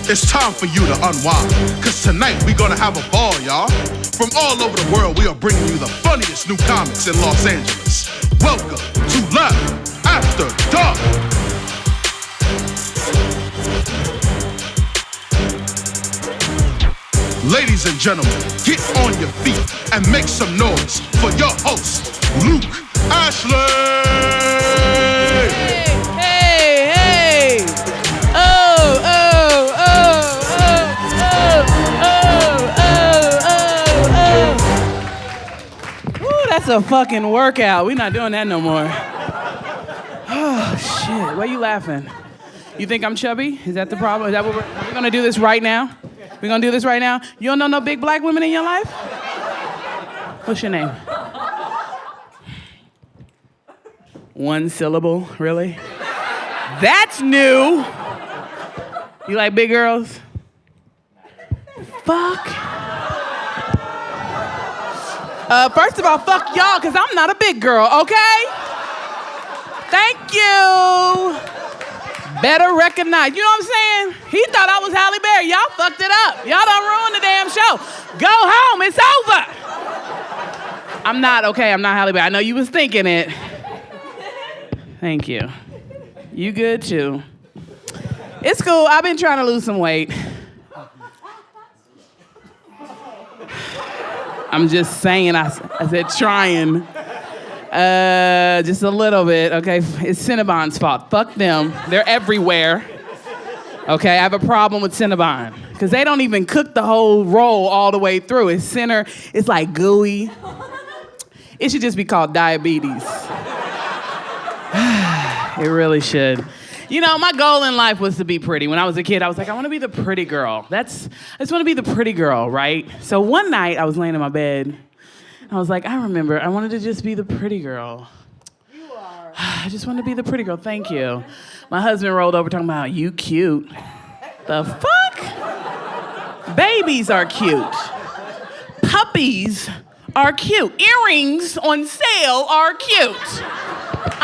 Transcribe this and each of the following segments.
It's time for you to unwind, cause tonight we gonna have a ball, y'all. From all over the world, we are bringing you the funniest new comics in Los Angeles. Welcome to Laugh After Dark. Ladies and gentlemen, get on your feet and make some noise for your host, Luc Ashley! Hey! Ooh, that's a fucking workout. We're not doing that no more. Oh, shit. Why are you laughing? You think I'm chubby? Is that the problem? Is that what we're gonna do this right now? We're gonna do this right now? You don't know no big black women in your life? What's your name? One syllable, really? That's new. You like big girls? Fuck. First of all, fuck y'all, because I'm not a big girl, okay? Thank you. Better recognize. You know what I'm saying? He thought I was Halle Berry. Y'all fucked it up. Y'all done ruined the damn show. Go home. It's over. I'm not, okay, I'm not Halle Berry. I know you was thinking it. Thank you. You good, too. It's cool. I've been trying to lose some weight. I'm just saying, I said trying. Just a little bit, okay? It's Cinnabon's fault. Fuck them. They're everywhere. Okay, I have a problem with Cinnabon. Because they don't even cook the whole roll all the way through. It's center, it's like gooey. It should just be called diabetes. It really should. You know, my goal in life was to be pretty. When I was a kid, I was like, I want to be the pretty girl. I just want to be the pretty girl, right? So one night, I was laying in my bed. I was like, I remember, I wanted to just be the pretty girl. You are. I just want to be the pretty girl. Thank you. My husband rolled over talking about, you cute. The fuck? Babies are cute. Puppies are cute. Earrings on sale are cute.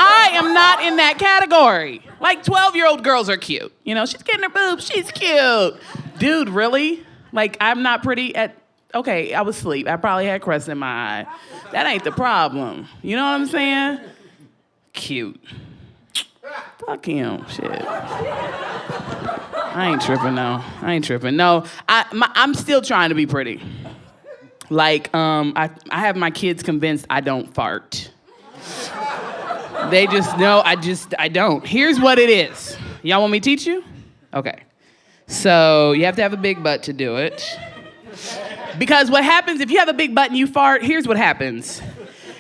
I am not in that category. Like 12-year-old girls are cute. You know, she's getting her boobs, she's cute. Dude, really? Like, I'm not pretty at, okay, I was asleep. I probably had crust in my eye. That ain't the problem. You know what I'm saying? Cute. Fuck him, shit. I ain't tripping, no. No, I'm still trying to be pretty. Like, I have my kids convinced I don't fart. They just know I don't. Here's what it is. Y'all want me to teach you? Okay. So you have to have a big butt to do it. Because what happens if you have a big butt and you fart, here's what happens.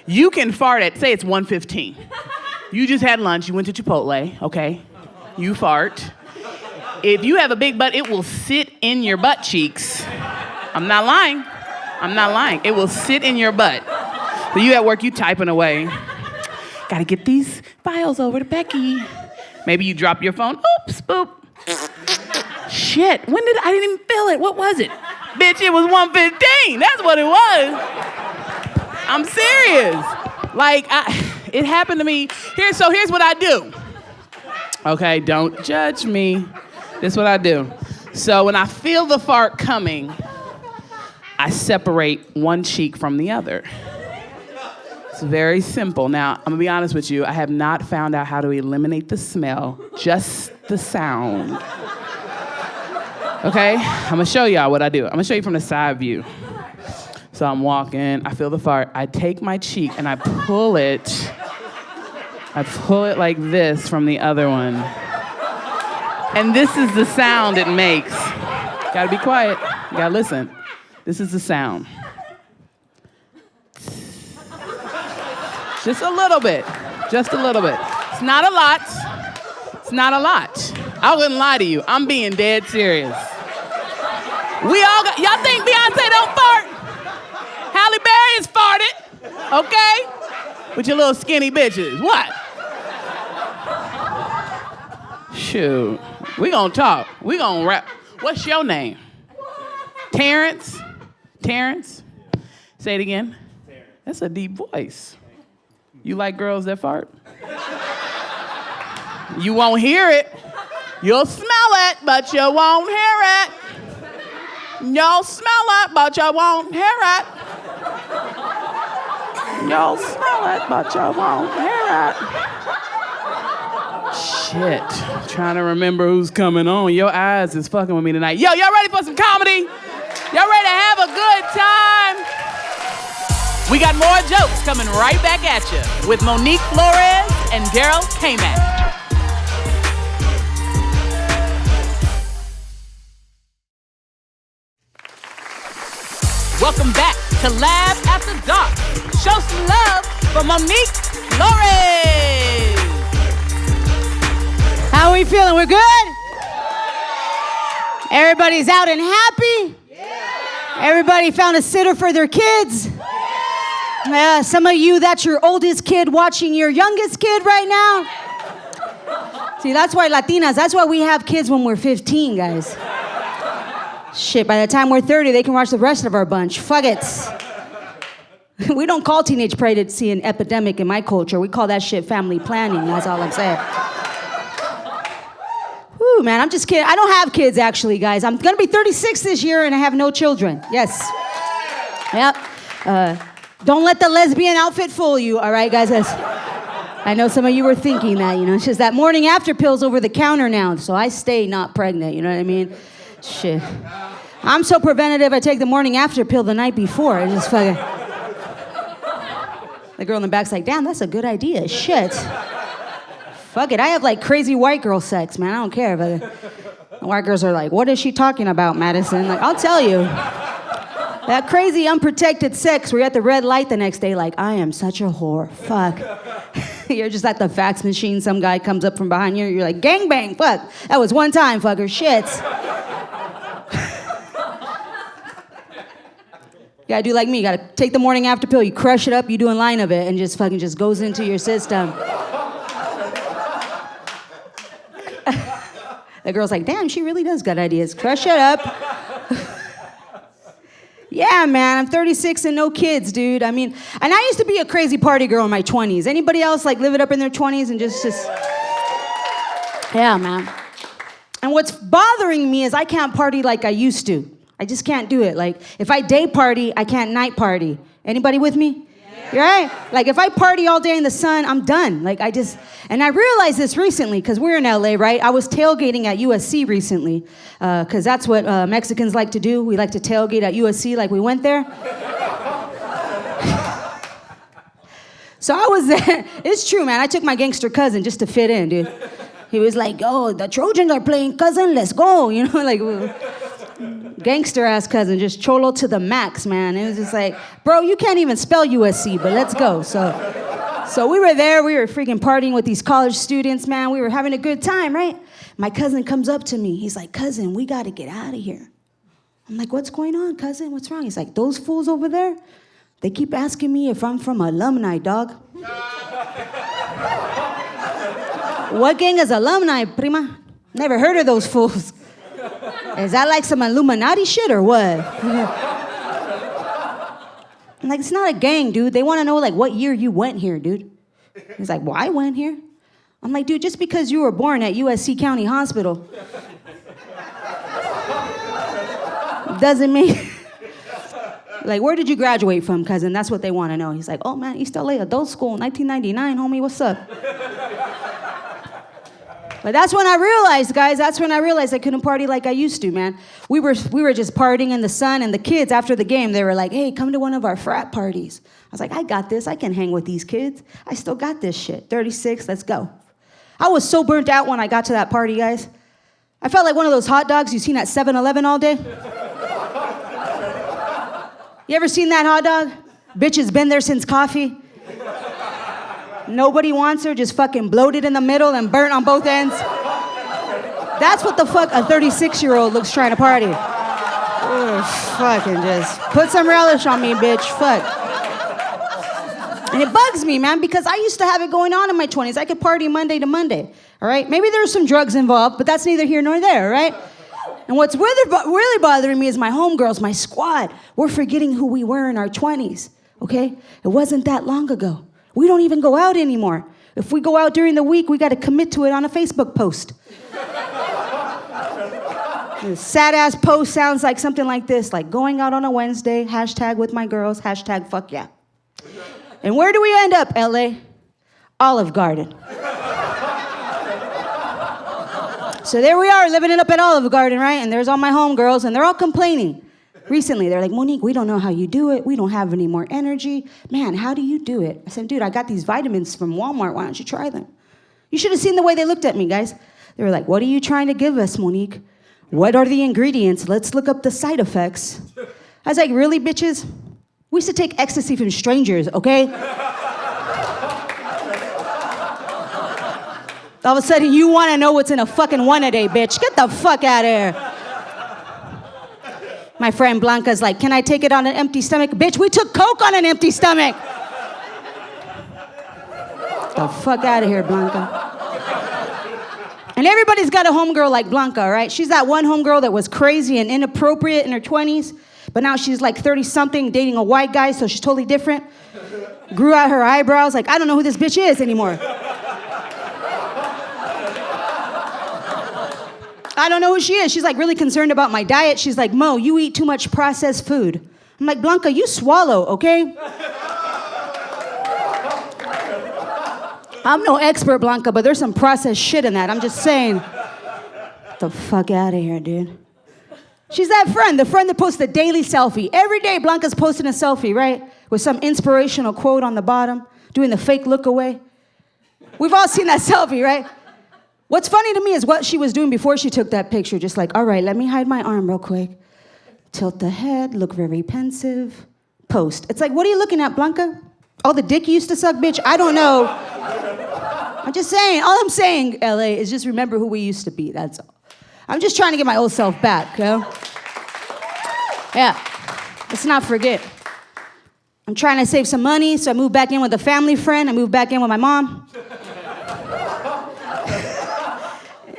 You can fart at, say it's 1:15. You just had lunch, you went to Chipotle, okay? You fart. If you have a big butt, it will sit in your butt cheeks. I'm not lying. It will sit in your butt. So you at work, you typing away. Gotta get these files over to Becky. Maybe you drop your phone. Oops, boop. Shit, I didn't even feel it. What was it? Bitch, it was 1:15. That's what it was. I'm serious. Like, it happened to me. Here's what I do. Okay, don't judge me. This is what I do. So when I feel the fart coming, I separate one cheek from the other. It's very simple. Now, I'm gonna be honest with you. I have not found out how to eliminate the smell, just the sound. Okay? I'm gonna show y'all what I do. I'm gonna show you from the side view. So I'm walking, I feel the fart. I take my cheek and I pull it. I pull it like this from the other one. And this is the sound it makes. Gotta be quiet. You gotta listen. This is the sound. Just a little bit. It's not a lot. I wouldn't lie to you. I'm being dead serious. Y'all think Beyonce don't fart? Halle Berry has farted, okay? With your little skinny bitches. What? Shoot. We gonna talk. We gonna rap. What's your name? Terrence? Say it again. That's a deep voice. You like girls that fart? You won't hear it. You'll smell it, but you won't hear it. You'll smell it, but you won't hear it. You'll smell it, but you won't hear it. Shit. Trying to remember who's coming on. Your eyes is fucking with me tonight. Yo, y'all ready for some comedy? Y'all ready to have a good time? We got more jokes coming right back at you with Monique Flores and Daryl Kamack. Welcome back to Laugh After Dark. Show some love for Monique Flores. How are we feeling? We're good? Everybody's out and happy? Everybody found a sitter for their kids? Yeah, some of you, that's your oldest kid watching your youngest kid right now. See, that's why Latinas, that's why we have kids when we're 15, guys. Shit, by the time we're 30, they can watch the rest of our bunch. Fuck it. We don't call teenage pregnancy an epidemic in my culture. We call that shit family planning. That's all I'm saying. Whew, man, I'm just kidding. I don't have kids, actually, guys. I'm going to be 36 this year, and I have no children. Yes. Yep. Don't let the lesbian outfit fool you, all right, guys? I know some of you were thinking that, you know. It's just that morning after pill's over the counter now, so I stay not pregnant, you know what I mean? Shit. I'm so preventative, I take the morning after pill the night before. I just fucking... The girl in the back's like, damn, that's a good idea. Shit. Fuck it, I have like crazy white girl sex, man. I don't care. But the white girls are like, what is she talking about, Madison? Like, I'll tell you. That crazy unprotected sex where you're at the red light the next day like, I am such a whore. Fuck. You're just at the fax machine. Some guy comes up from behind you. You're like, gangbang, fuck. That was one time, fucker. Shit. You gotta do like me. You gotta take the morning after pill. You crush it up. You do a line of it and just fucking just goes into your system. The girl's like, damn, she really does got ideas. Crush it up. Yeah, man, I'm 36 and no kids, dude. I mean, and I used to be a crazy party girl in my 20s. Anybody else like live it up in their 20s and just... Yeah, man. And what's bothering me is I can't party like I used to. I just can't do it. Like, if I day party, I can't night party. Anybody with me? You're right? Like, if I party all day in the sun, I'm done. Like, and I realized this recently, because we're in LA, right? I was tailgating at USC recently, because that's what Mexicans like to do. We like to tailgate at USC like we went there. So I was there. It's true, man. I took my gangster cousin just to fit in, dude. He was like, oh, the Trojans are playing, cousin, let's go. You know, like... Gangster-ass cousin, just cholo to the max, man. It was just like, bro, you can't even spell USC, but let's go. So we were there. We were freaking partying with these college students, man. We were having a good time, right? My cousin comes up to me. He's like, cousin, we got to get out of here. I'm like, what's going on, cousin? What's wrong? He's like, those fools over there, they keep asking me if I'm from alumni, dog. What gang is alumni, prima? Never heard of those fools. Is that like some Illuminati shit or what? I'm like, it's not a gang, dude. They want to know, like, what year you went here, dude. He's like, well, I went here. I'm like, dude, just because you were born at USC County Hospital doesn't mean... Like, where did you graduate from, cousin? That's what they want to know. He's like, oh, man, East LA Adult School, 1999, homie, what's up? But that's when I realized, guys, I couldn't party like I used to, man. We were just partying in the sun, and the kids, after the game, they were like, hey, come to one of our frat parties. I was like, I got this. I can hang with these kids. I still got this shit. 36, let's go. I was so burnt out when I got to that party, guys. I felt like one of those hot dogs you've seen at 7-Eleven all day. You ever seen that hot dog? Bitch has been there since coffee. Nobody wants her, just fucking bloated in the middle and burnt on both ends. That's what the fuck a 36-year-old looks trying to party. Ugh, fucking just put some relish on me, bitch. Fuck. And it bugs me, man, because I used to have it going on in my 20s. I could party Monday to Monday, all right? Maybe there's some drugs involved, but that's neither here nor there, all right? And what's really bothering me is my homegirls, my squad. We're forgetting who we were in our 20s, okay? It wasn't that long ago. We don't even go out anymore. If we go out during the week, we got to commit to it on a Facebook post. The sad-ass post sounds like something like this, like going out on a Wednesday, hashtag with my girls, hashtag fuck yeah. And where do we end up, LA? Olive Garden. So there we are, living it up at Olive Garden, right? And there's all my homegirls, and they're all complaining. Recently, they're like, Monique, we don't know how you do it. We don't have any more energy. Man, how do you do it? I said, dude, I got these vitamins from Walmart. Why don't you try them? You should have seen the way they looked at me, guys. They were like, what are you trying to give us, Monique? What are the ingredients? Let's look up the side effects. I was like, really, bitches? We used to take ecstasy from strangers, okay? All of a sudden, you want to know what's in a fucking one-a-day, bitch. Get the fuck out of here. My friend Blanca's like, can I take it on an empty stomach? Bitch, we took Coke on an empty stomach. Get the fuck out of here, Blanca. And everybody's got a homegirl like Blanca, right? She's that one homegirl that was crazy and inappropriate in her 20s, but now she's like 30-something, dating a white guy, so she's totally different. Grew out her eyebrows, like, I don't know who this bitch is anymore. I don't know who she is. She's like really concerned about my diet. She's like, Mo, you eat too much processed food. I'm like, Blanca, you swallow, okay? I'm no expert, Blanca, but there's some processed shit in that. I'm just saying. Get the fuck out of here, dude. She's that friend, the friend that posts the daily selfie. Every day, Blanca's posting a selfie, right? With some inspirational quote on the bottom, doing the fake look away. We've all seen that selfie, right? What's funny to me is what she was doing before she took that picture. Just like, all right, let me hide my arm real quick. Tilt the head, look very pensive. Post. It's like, what are you looking at, Blanca? Oh, the dick you used to suck, bitch? I don't know. I'm just saying, all I'm saying, LA, is just remember who we used to be, that's all. I'm just trying to get my old self back, you know? Yeah, let's not forget. I'm trying to save some money, so I moved back in with a family friend. I moved back in with my mom.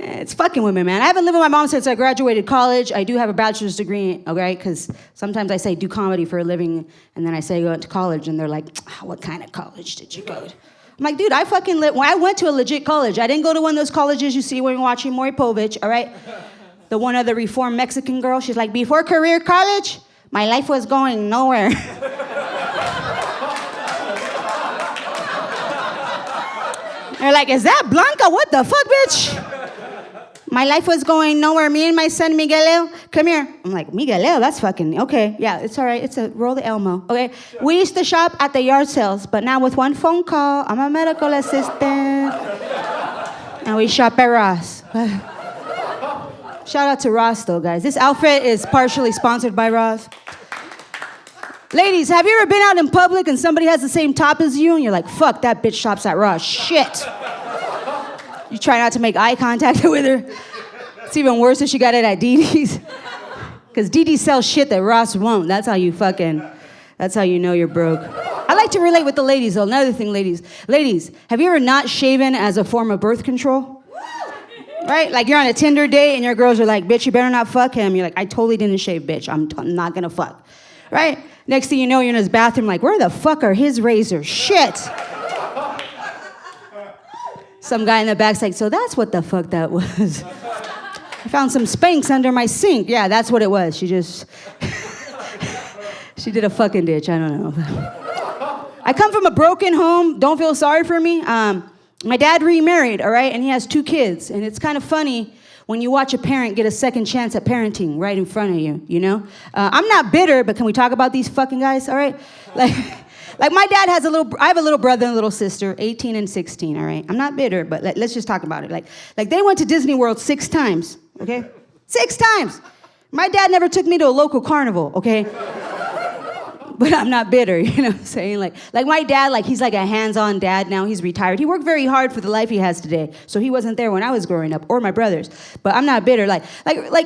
It's fucking with me, man. I haven't lived with my mom since I graduated college. I do have a bachelor's degree, okay? Because sometimes I say do comedy for a living, and then I say go to college, and they're like, what kind of college did you go to? I'm like, dude, I went to a legit college. I didn't go to one of those colleges you see when you're watching Maury Povich, all right? The one other reformed Mexican girl, she's like, before career college, my life was going nowhere. They're like, is that Blanca? What the fuck, bitch? My life was going nowhere. Me and my son, Migueleo, come here. I'm like, Migueleo, that's fucking, okay. Yeah, it's all right. It's a roll the Elmo, okay? We used to shop at the yard sales, but now with one phone call, I'm a medical assistant. And we shop at Ross. Shout out to Ross, though, guys. This outfit is partially sponsored by Ross. Ladies, have you ever been out in public and somebody has the same top as you and you're like, fuck, that bitch shops at Ross. Shit. You try not to make eye contact with her. It's even worse if she got it at DD's. Because DD sells shit that Ross won't. That's how you know you're broke. I like to relate with the ladies, though. Another thing, ladies. Ladies, have you ever not shaven as a form of birth control? Right? Like you're on a Tinder date and your girls are like, bitch, you better not fuck him. You're like, I totally didn't shave, bitch. I'm not gonna fuck. Right? Next thing you know, you're in his bathroom like, where the fuck are his razors? Shit. Some guy in the back's like, so that's what the fuck that was. I found some Spanx under my sink. Yeah, that's what it was. She just, she did a fucking ditch. I don't know. I come from a broken home. Don't feel sorry for me. My dad remarried, all right? And he has 2 kids. And it's kind of funny when you watch a parent get a second chance at parenting right in front of you, you know? I'm not bitter, but can we talk about these fucking guys, all right? Like my dad has I have a little brother and a little sister, 18 and 16, all right? I'm not bitter, but let's just talk about it. Like they went to Disney World 6 times, okay? 6 times. My dad never took me to a local carnival, okay? But I'm not bitter, you know what I'm saying? Like my dad, he's like a hands-on dad now. He's retired. He worked very hard for the life he has today. So he wasn't there when I was growing up, or my brothers. But I'm not bitter. Like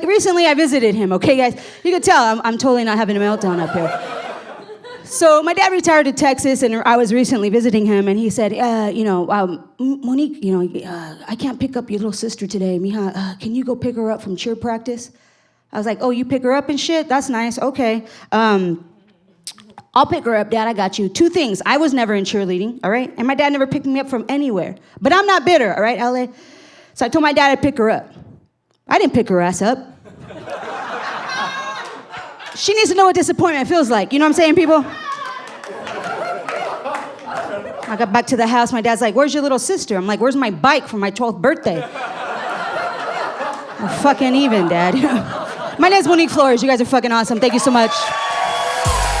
recently I visited him, okay, guys? You can tell I'm totally not having a meltdown up here. So my dad retired to Texas, and I was recently visiting him, and he said, Monique, I can't pick up your little sister today. Mija, can you go pick her up from cheer practice? I was like, oh, you pick her up and shit? That's nice. Okay. I'll pick her up, Dad. I got you. 2 things. I was never in cheerleading, all right? And my dad never picked me up from anywhere. But I'm not bitter, all right, LA? So I told my dad I'd pick her up. I didn't pick her ass up. She needs to know what disappointment feels like. You know what I'm saying, people? I got back to the house. My dad's like, where's your little sister? I'm like, where's my bike for my 12th birthday? We're fucking even, Dad. My name's Monique Flores. You guys are fucking awesome. Thank you so much.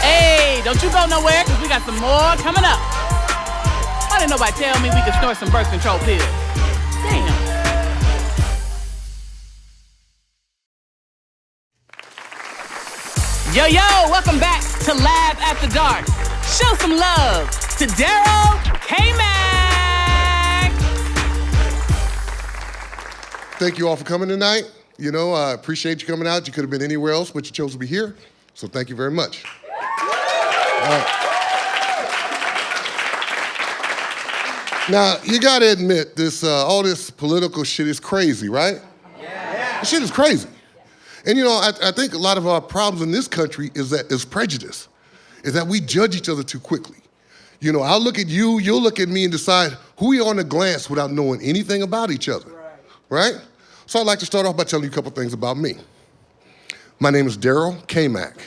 Hey, don't you go nowhere, because we got some more coming up. Why didn't nobody tell me we could snort some birth control pills? Damn. Yo, welcome back to Laugh After Dark. Show some love to Daryl Kamack. Thank you all for coming tonight. You know, I appreciate you coming out. You could have been anywhere else, but you chose to be here. So thank you very much. All right. Now, you gotta admit, all this political shit is crazy, right? Yeah. This shit is crazy. And you know, I think a lot of our problems in this country is prejudice, is that we judge each other too quickly. You know, I'll look at you, you'll look at me and decide who we are in a glance without knowing anything about each other, right? So I'd like to start off by telling you a couple things about me. My name is Daryl Kamack.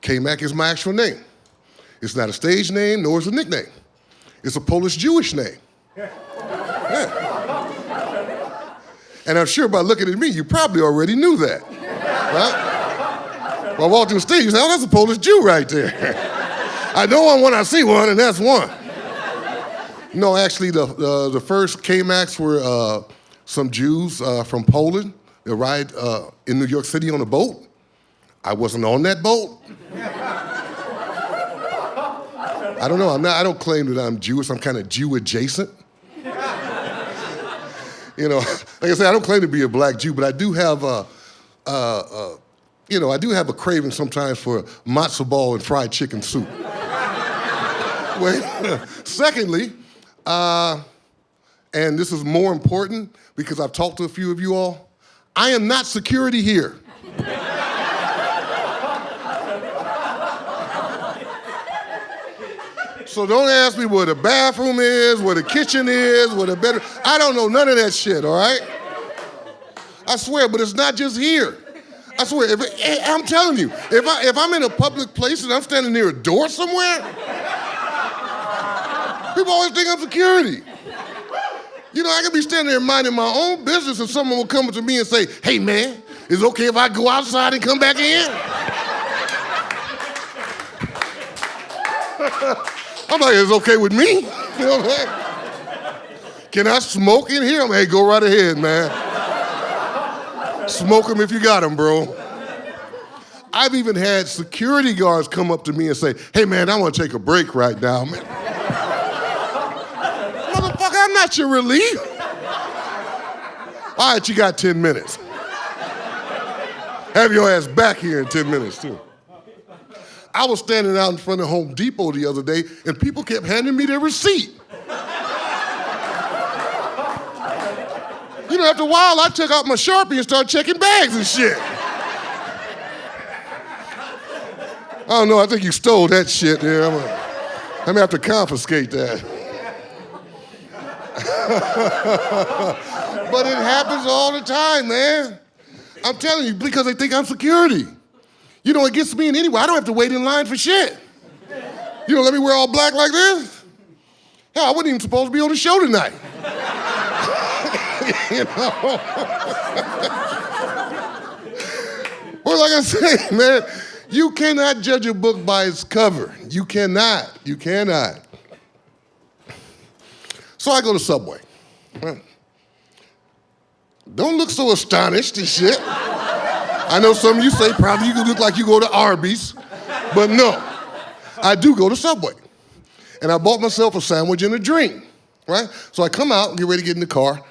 Kamack is my actual name. It's not a stage name, nor is it a nickname. It's a Polish Jewish name. Yeah. And I'm sure by looking at me, you probably already knew that, right? Well, I walked in the stage, you said, oh, that's a Polish Jew right there. I know one when I see one, and that's one. No, actually, the first Kamacks were some Jews from Poland. They arrived in New York City on a boat. I wasn't on that boat. I don't know, I don't claim that I'm Jewish, I'm kind of Jew adjacent. You know, like I said, I don't claim to be a black Jew, but I do have I do have a craving sometimes for matzo ball and fried chicken soup. Wait, secondly, and this is more important because I've talked to a few of you all, I am not security here. So don't ask me where the bathroom is, where the kitchen is, where the bedroom. I don't know none of that shit, all right? I swear, but it's not just here. I swear, I'm telling you, if I'm in a public place and I'm standing near a door somewhere, people always think I'm security. You know, I could be standing there minding my own business and someone will come up to me and say, hey man, is it okay if I go outside and come back in? I'm like, it's okay with me. You know what I'm saying? Can I smoke in here? I'm like, hey, go right ahead, man. Smoke them if you got them, bro. I've even had security guards come up to me and say, hey, man, I want to take a break right now, man. Motherfucker, I'm not your relief. All right, you got 10 minutes. Have your ass back here in 10 minutes, too. I was standing out in front of Home Depot the other day, and people kept handing me their receipt. You know, after a while, I took out my Sharpie and started checking bags and shit. I don't know, I think you stole that shit there. I'm gonna have to confiscate that. But it happens all the time, man. I'm telling you, because they think I'm security. You know, it gets me in anyway. I don't have to wait in line for shit. You know, let me wear all black like this? Hell, I wasn't even supposed to be on the show tonight. You know? Well, like I say, man, you cannot judge a book by its cover. You cannot. You cannot. So I go to Subway. Don't look so astonished and shit. I know some of you say probably you could look like you go to Arby's, but no, I do go to Subway. And I bought myself a sandwich and a drink, right? So I come out and get ready to get in the car,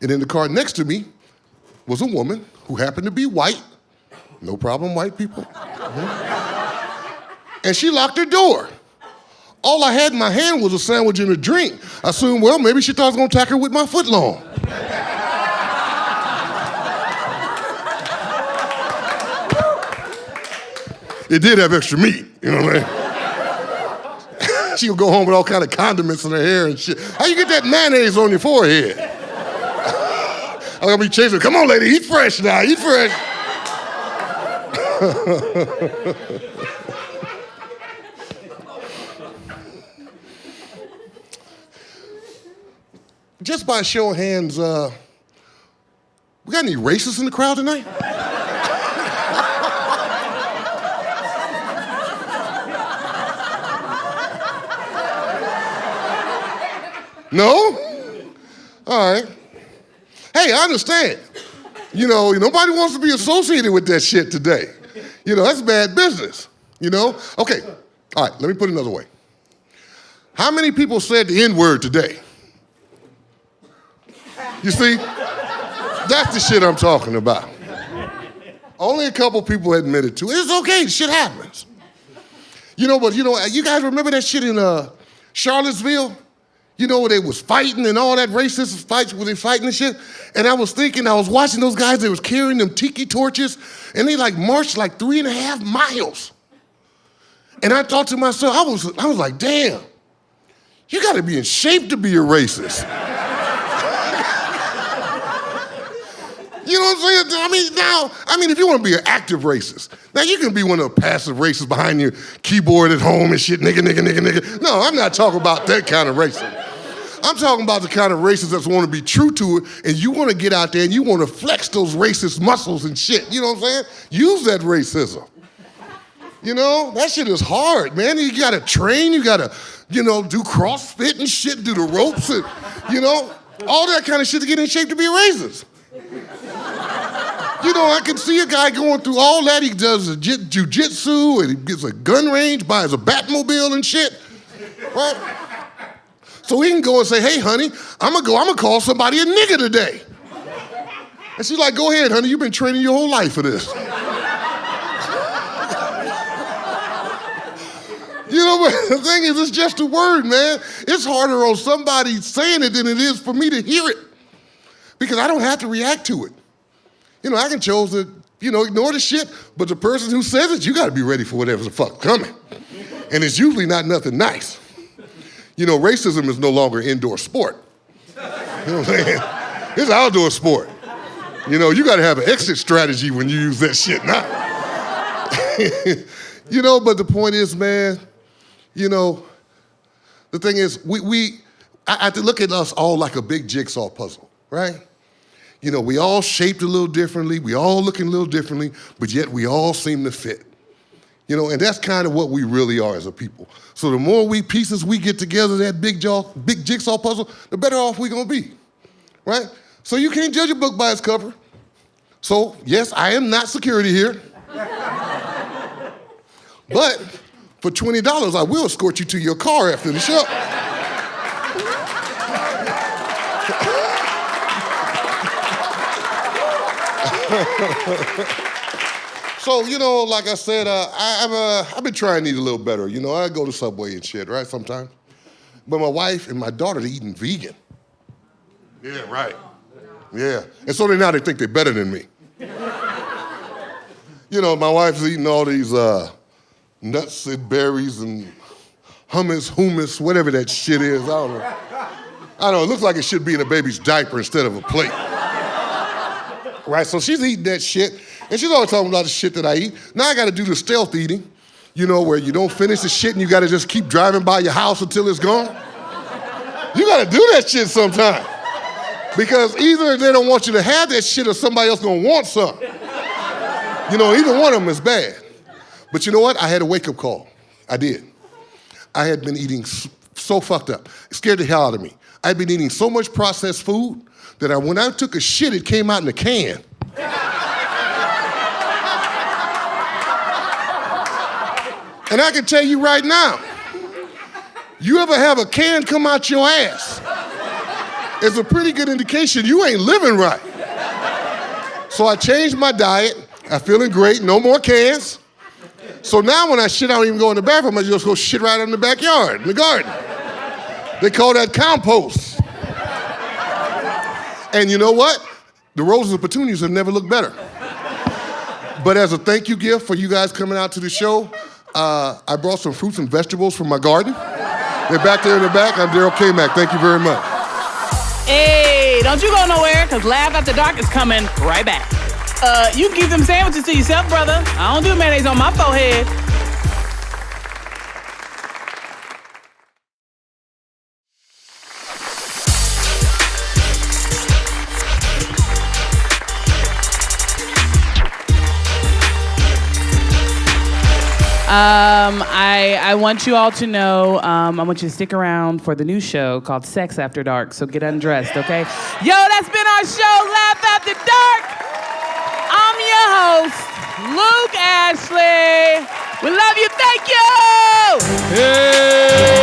and in the car next to me was a woman who happened to be white. No problem, white people. Mm-hmm. And she locked her door. All I had in my hand was a sandwich and a drink. I assumed, well, maybe she thought I was gonna attack her with my foot long. It did have extra meat, you know what I mean? She'll go home with all kind of condiments in her hair and shit. How you get that mayonnaise on your forehead? I'm gonna be chasing her. Come on, lady, eat fresh now, eat fresh. Just by show of hands, we got any racists in the crowd tonight? No? All right. Hey, I understand. You know, nobody wants to be associated with that shit today. You know, that's bad business, you know? Okay, all right, let me put it another way. How many people said the N-word today? You see? That's the shit I'm talking about. Only a couple people admitted to it. It's okay, shit happens. You know, but you guys remember that shit in Charlottesville? You know, where they was fighting and all that racist fights where they fighting and shit? And I was thinking, I was watching those guys, they was carrying them tiki torches, and they like marched like 3.5 miles. And I thought to myself, I was like, damn, you gotta be in shape to be a racist. You know what I'm saying? I mean, if you want to be an active racist, now you can be one of the passive racists behind your keyboard at home and shit, nigga. No, I'm not talking about that kind of racism. I'm talking about the kind of racists that want to be true to it, and you want to get out there and you want to flex those racist muscles and shit. You know what I'm saying? Use that racism. You know, that shit is hard, man. You gotta train, you gotta, do CrossFit and shit, do the ropes and, all that kind of shit to get in shape to be a racist. I can see a guy going through all that. He does jujitsu and he gets a gun range, buys a Batmobile and shit, right? So he can go and say, hey, honey, I'm gonna call somebody a nigga today. And she's like, go ahead, honey, you've been training your whole life for this. But the thing is, it's just a word, man. It's harder on somebody saying it than it is for me to hear it. Because I don't have to react to it. I can choose to, ignore the shit, but the person who says it, you gotta be ready for whatever the fuck coming. And it's usually not nothing nice. Racism is no longer an indoor sport. You know what I'm saying? It's an outdoor sport. You gotta have an exit strategy when you use that shit now. But the point is, man, the thing is, I have to look at us all like a big jigsaw puzzle, right? We all shaped a little differently, we all looking a little differently, but yet we all seem to fit. And that's kind of what we really are as a people. So the more pieces we get together, that big jigsaw puzzle, the better off we're gonna be, right? So you can't judge a book by its cover. So yes, I am not security here. But for $20, I will escort you to your car after the show. So, like I said, I've been trying to eat a little better. I go to Subway and shit, right, sometimes. But my wife and my daughter, they're eating vegan. Yeah, right. Yeah. And so now they think they're better than me. My wife's eating all these nuts and berries and hummus, whatever that shit is. I don't know. It looks like it should be in a baby's diaper instead of a plate. Right, so she's eating that shit, and she's always talking about the shit that I eat. Now I gotta do the stealth eating, where you don't finish the shit and you gotta just keep driving by your house until it's gone. You gotta do that shit sometime. Because either they don't want you to have that shit or somebody else gonna want some. Either one of them is bad. But you know what? I had a wake-up call. I did. I had been eating so fucked up. It scared the hell out of me. I'd been eating so much processed food that when I took a shit, it came out in a can. And I can tell you right now, you ever have a can come out your ass, it's a pretty good indication you ain't living right. So I changed my diet. I'm feeling great, no more cans. So now when I shit, I don't even go in the bathroom, I just go shit right in the backyard, in the garden. They call that compost. And you know what? The roses and petunias have never looked better. But as a thank you gift for you guys coming out to the show, I brought some fruits and vegetables from my garden. They're back there in the back. I'm Daryl Kamack. Thank you very much. Hey, don't you go nowhere, because Laugh After Dark is coming right back. You can keep them sandwiches to yourself, brother. I don't do mayonnaise on my forehead. I want you all to know, I want you to stick around for the new show called Sex After Dark, so get undressed, okay? Yo, that's been our show, Laugh After Dark. I'm your host, Luc Ashley. We love you, thank you! Hey!